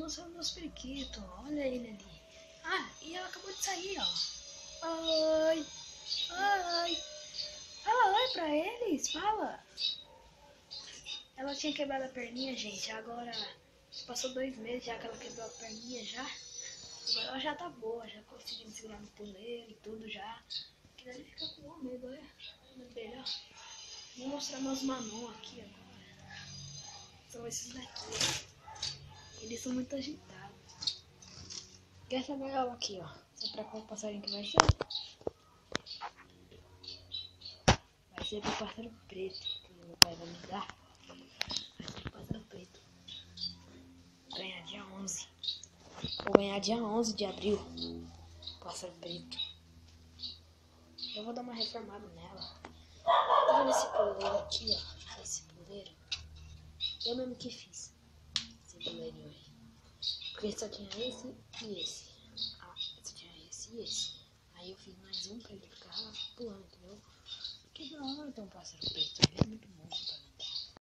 mostrar meus periquitos, olha ele ali. Ah, e ela acabou de sair, ó. Oi, oi. Fala oi pra eles, fala. Ela tinha quebrado a perninha, gente, agora passou 2 meses já que ela quebrou a perninha já. Agora ela já tá boa, já conseguiu segurar no puleiro e tudo já. Que deve ficar com o medo, olha. Dele, ó. Vou mostrar meus Manon aqui agora. São esses daqui, ó. Eles são muito agitados. E essa gaiola aqui, ó. Sabe pra qual passarinho que vai ser? Vai ser pro pássaro preto, que meu pai vai me dar. Vai ser pro pássaro preto. Vou ganhar dia 11. Vou ganhar dia 11 de abril. Pássaro preto. Eu vou dar uma reformada nela. Olha esse puleiro aqui, ó. Esse puleiro. Eu mesmo que fiz. Esse puleirinho aí. Porque só tinha esse e esse. Ah, só tinha esse e esse. Aí eu fiz mais um pra ele ficar pulando, entendeu? Que da hora ter um pássaro preto. Ele é muito bom, tá?